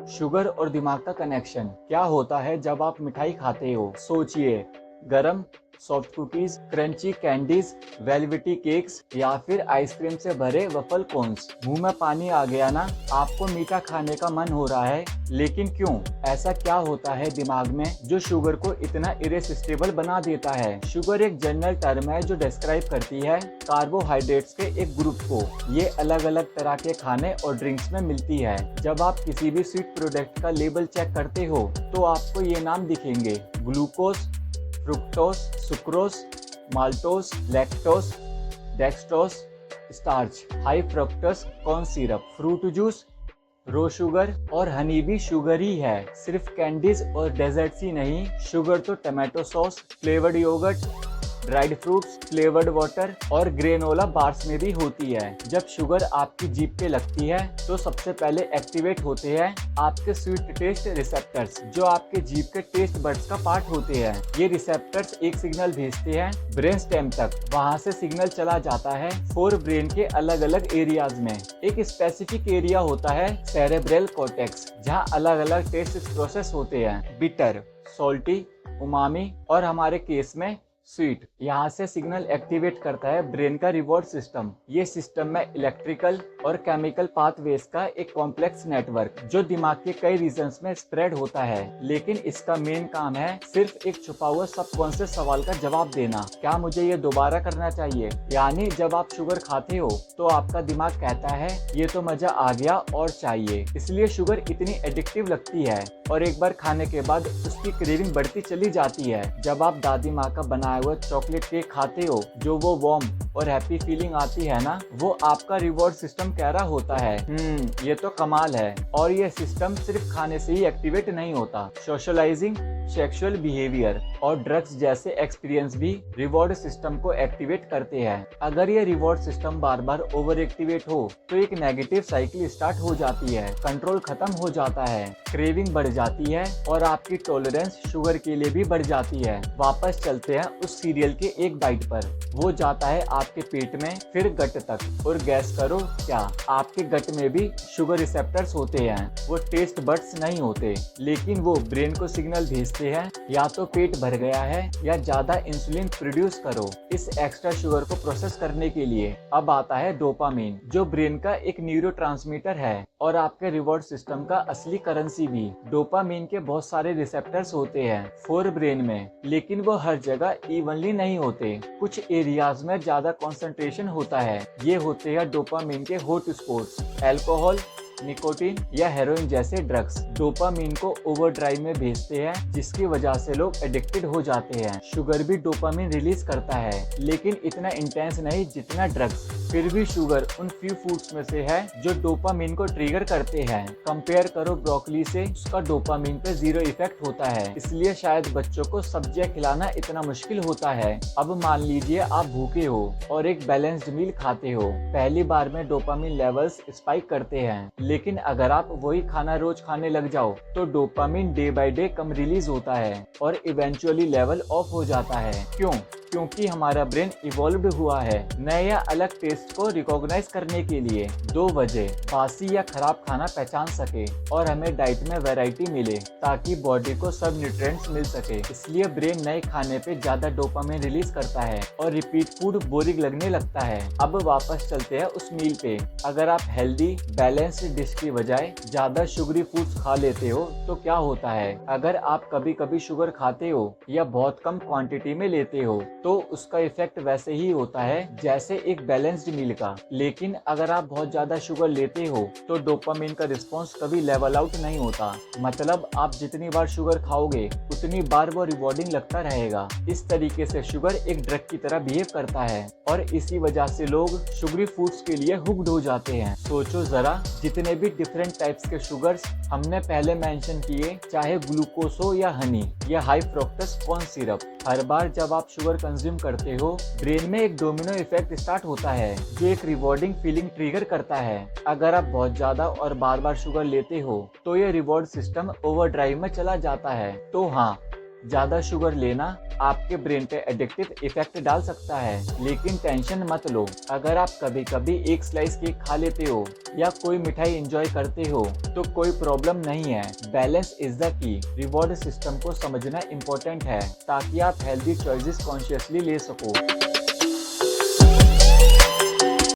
Sugar और दिमाग का कनेक्शन क्या होता है जब आप मिठाई खाते हो? सोचिए, गरम soft cookies, crunchy candies, velvety cakes या फिर आइसक्रीम से भरे वफल कोन्स। मुंह में पानी आ गया ना? आपको मीठा खाने का मन हो रहा है, लेकिन क्यों? ऐसा क्या होता है दिमाग में जो शुगर को इतना इरेसिस्टिबल बना देता है? शुगर एक जनरल टर्म है जो डिस्क्राइब करती है कार्बोहाइड्रेट्स के एक ग्रुप को। ये अलग अलग तरह के खाने और ड्रिंक्स में मिलती है। जब आप किसी भी स्वीट प्रोडक्ट का लेबल चेक करते हो तो आपको ये नाम दिखेंगे: glucose, fructose, sucrose, maltose, lactose, dextrose, starch, high fructose corn syrup, fruit juice, raw sugar और हनी भी शुगर ही है। सिर्फ कैंडीज और डेजर्ट्स ही नहीं, शुगर तो tomato sauce, flavoured yogurt, dried fruits, flavoured water और ग्रेनोला बार्स में भी होती है। जब शुगर आपकी जीभ पे लगती है तो सबसे पहले एक्टिवेट होते हैं आपके स्वीट टेस्ट रिसेप्टर्स, जो आपके जीभ के टेस्ट बड्स का पार्ट होते हैं। ये रिसेप्टर्स एक सिग्नल भेजते हैं ब्रेन स्टेम तक। वहाँ से सिग्नल चला जाता है फोर ब्रेन के अलग अलग एरियाज में। एक स्पेसिफिक एरिया होता है सेरेब्रल कॉर्टेक्स, जहाँ अलग अलग टेस्ट प्रोसेस होते हैं: बिटर, सॉल्टी, उमामी और हमारे केस में स्वीट। यहाँ से सिग्नल एक्टिवेट करता है ब्रेन का रिवॉर्ड सिस्टम। ये सिस्टम में इलेक्ट्रिकल और केमिकल पाथवेज का एक कॉम्प्लेक्स नेटवर्क जो दिमाग के कई रीजन्स में स्प्रेड होता है। लेकिन इसका मेन काम है सिर्फ एक छुपा हुआ सबकॉन्शियस सवाल का जवाब देना: क्या मुझे ये दोबारा करना चाहिए? यानी जब आप शुगर खाते हो तो आपका दिमाग कहता है ये तो मजा आ गया और चाहिए। इसलिए शुगर इतनी एडिक्टिव लगती है और एक बार खाने के बाद उसकी क्रेविंग बढ़ती चली जाती है। जब आप दादी माँ का बनाया हुआ चॉकलेट केक खाते हो, जो वो वार्म और हैप्पी फीलिंग आती है ना, वो आपका रिवॉर्ड सिस्टम कह रहा होता है ये तो कमाल है। और ये सिस्टम सिर्फ खाने से ही एक्टिवेट नहीं होता। सोशलाइजिंग, सेक्सुअल बिहेवियर और ड्रग्स जैसे एक्सपीरियंस भी रिवॉर्ड सिस्टम को एक्टिवेट करते हैं। अगर ये रिवॉर्ड सिस्टम बार बार ओवर एक्टिवेट हो तो एक नेगेटिव साइकिल स्टार्ट हो जाती है, कंट्रोल खत्म हो जाता है, क्रेविंग बढ़ जाती है और आपकी टॉलरेंस शुगर के लिए भी बढ़ जाती है। वापस चलते हैं उस सीरियल के एक बाइट पर। वो जाता है आपके पेट में, फिर गट तक, और गैस करो क्या, आपके गट में भी शुगर रिसेप्टर्स होते हैं। वो टेस्ट बड्स नहीं होते, लेकिन वो ब्रेन को सिग्नल भेजते हैं या तो पेट भर गया है या ज्यादा इंसुलिन प्रोड्यूस करो। इस एक्स्ट्रा शुगर को प्रोसेस करने के लिए अब आता है डोपामिन, जो ब्रेन का एक न्यूरोट्रांसमीटर है और आपके रिवॉर्ड सिस्टम का असली करेंसी भी। डोपामिन के बहुत सारे रिसेप्टर्स होते हैं फोर ब्रेन में, लेकिन वो हर जगह इवनली नहीं होते। कुछ एरियाज में ज्यादा कंसंट्रेशन होता है। ये होते हैं डोपामिन के हॉट स्पॉट्स: अल्कोहल, निकोटीन या हेरोइन जैसे ड्रग्स। डोपामिन को ओवरड्राइव में भेजते हैं, जिसकी वजह से लोग एडिक्टेड हो जाते हैं। शुगर भी डोपामिन रिलीज करता है, लेकिन इतना इंटेंस नहीं जितना ड्रग्स। फिर भी शुगर उन फ्यू फूड्स में से है जो डोपामिन को ट्रिगर करते हैं। कंपेयर करो ब्रोकली से, उसका डोपामिन पे जीरो इफेक्ट होता है। इसलिए शायद बच्चों को सब्जियां खिलाना इतना मुश्किल होता है। अब मान लीजिए आप भूखे हो और एक बैलेंस्ड मील खाते हो। पहली बार में डोपामिन लेवल्स स्पाइक करते हैं, लेकिन अगर आप वही खाना रोज खाने लग जाओ तो dopamine day by day come release होता है और इवेंचुअली लेवल ऑफ हो जाता है। क्यों? क्योंकि हमारा ब्रेन इवॉल्व्ड हुआ है नए या अलग टेस्ट को रिकॉग्नाइज करने के लिए। 2 वजह: बासी या खराब खाना पहचान सके और हमें डाइट में वैरायटी मिले ताकि बॉडी को सब न्यूट्रिएंट्स मिल सके। इसलिए ब्रेन नए खाने पे ज्यादा डोपामिन रिलीज करता है और रिपीट फूड बोरिंग लगने लगता है। अब वापस चलते हैं उस मील पे। अगर आप हेल्दी बैलेंस्ड डिश की बजाय ज्यादा शुगरी फूड्स खा लेते हो तो क्या होता है? अगर आप कभी कभी शुगर खाते हो या बहुत कम क्वांटिटी में लेते हो तो उसका इफेक्ट वैसे ही होता है जैसे एक बैलेंस्ड मील का। लेकिन अगर आप बहुत ज्यादा शुगर लेते हो तो डोपामिन का रिस्पॉन्स कभी लेवल आउट नहीं होता। मतलब आप जितनी बार शुगर खाओगे उतनी बार वो रिवॉर्डिंग लगता रहेगा। इस तरीके से शुगर एक ड्रग की तरह बिहेव करता है और इसी वजह से लोग शुगरी फूड्स के लिए हुक्ड हो जाते हैं। सोचो जरा, जितने भी डिफरेंट टाइप्स के शुगर्स हमने पहले मेंशन किए, चाहे ग्लूकोज हो या हनी या हाई फ्रक्टोज कॉर्न सिरप, हर बार जब आप शुगर कंज्यूम करते हो ब्रेन में एक डोमिनो इफेक्ट स्टार्ट होता है जो एक रिवॉर्डिंग फीलिंग ट्रिगर करता है। अगर आप बहुत ज्यादा और बार बार शुगर लेते हो तो ये रिवॉर्ड सिस्टम ओवरड्राइव में चला जाता है। तो हाँ, ज्यादा शुगर लेना आपके ब्रेन पे एडिक्टिव इफेक्ट डाल सकता है, लेकिन टेंशन मत लो। अगर आप कभी कभी एक स्लाइस केक खा लेते हो या कोई मिठाई एंजॉय करते हो तो कोई प्रॉब्लम नहीं है। Balance is the key. Reward system को समझना इम्पोर्टेंट है ताकि आप हेल्दी चॉइसेस कॉन्शियसली ले सको।